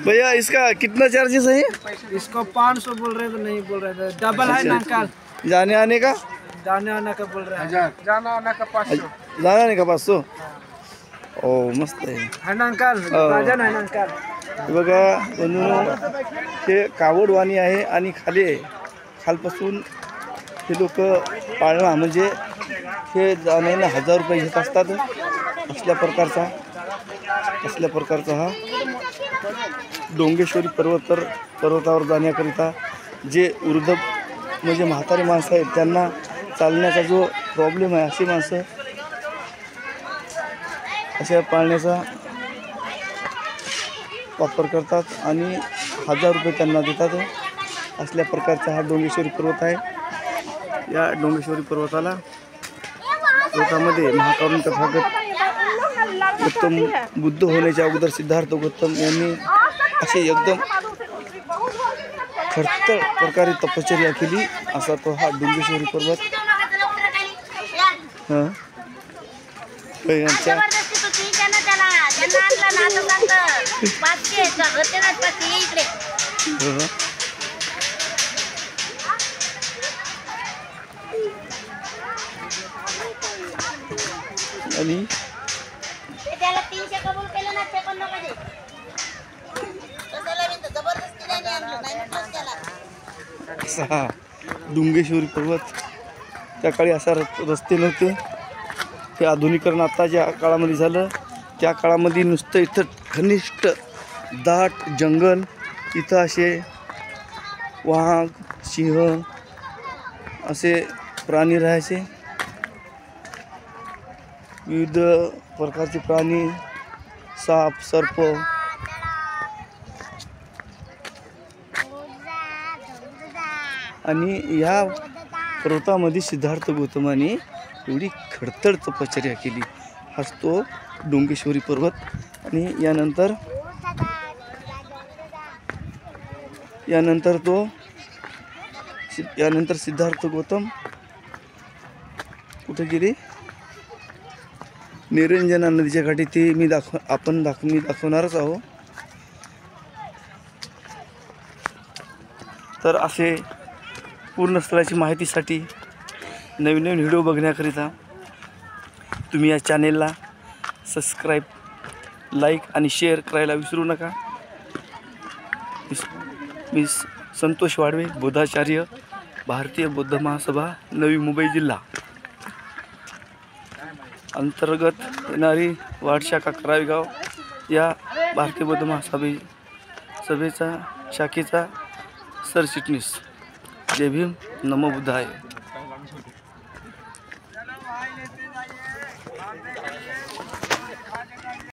भैया इसका कितना चार्जेस है? इसको 500 बोल रहे तो नहीं बोल रहे थे, डबल है ना अंकल। जाने आने का? जाने आने का बोल रहे हैं, जाना आने का 500। जाने आने का 500? ओ मस्त आहे ना अंकल, राजन है ना अंकल। बघा हे कावडवाणी आहे आणि खाली खालपासून हे लोक पाळणा म्हणजे हे जाण्याने 1000 रुपये घेत असतात. असल्या प्रकारचा हा डोंगेश्वरी पर्वतावर जाण्याकरिता जे वृद्ध म्हणजे म्हातारी माणसं आहेत त्यांना चालण्याचा जो प्रॉब्लेम आहे अशी माणसं अशा पाळण्याचा वापर करतात आणि 1000 रुपये त्यांना देतात. असल्या प्रकारचा हा डोंगेश्वरी पर्वत आहे. या डोंगेश्वरी पर्वतामध्ये महाकारुण्य तथागत गौतम बुद्ध होण्याच्या अगोदर सिद्धार्थ गौतम यांनी असे एकदम खडतर प्रकारे तपश्चर्या केली. असा तो हा डोंगेश्वरी पर्वत आणि असा डोंगेश्वरी पर्वत त्या काळी असा रस्ते नव्हते. हे आधुनिकरण आता ज्या काळामध्ये झालं त्या काळामध्ये नुसतं इथं घनिष्ठ दाट जंगल, इथं असे वाघ सिंह असे प्राणी राहायचे. विविध प्रकारचे प्राणी, साप सर्प आणि या पर्वतामध्ये सिद्धार्थ गौतमाने एवढी खडतर तपश्चर्या केली. हाच तो डोंगेश्वरी पर्वत. आणि यानंतर सिद्धार्थ गौतम कुठे गेले? निरंजना नदीच्या काठी. ते मी दाखवणारच आहो. तर असे पूर्ण स्थळाची माहितीसाठी नवीन व्हिडिओ बघण्याकरिता तुम्ही या चॅनेलला सबस्क्राईब, लाईक आणि शेअर करायला विसरू नका. मी संतोष वाडवे, बौद्धाचार्य, भारतीय बौद्ध महासभा, नवी मुंबई जिल्हा अंतर्गत येणारी वार्ड शाखा करावीगाव या भारतीय बौद्ध महासभेचा शाखेचा सरचिटणीस. जय भीम, नमो बुद्धाय.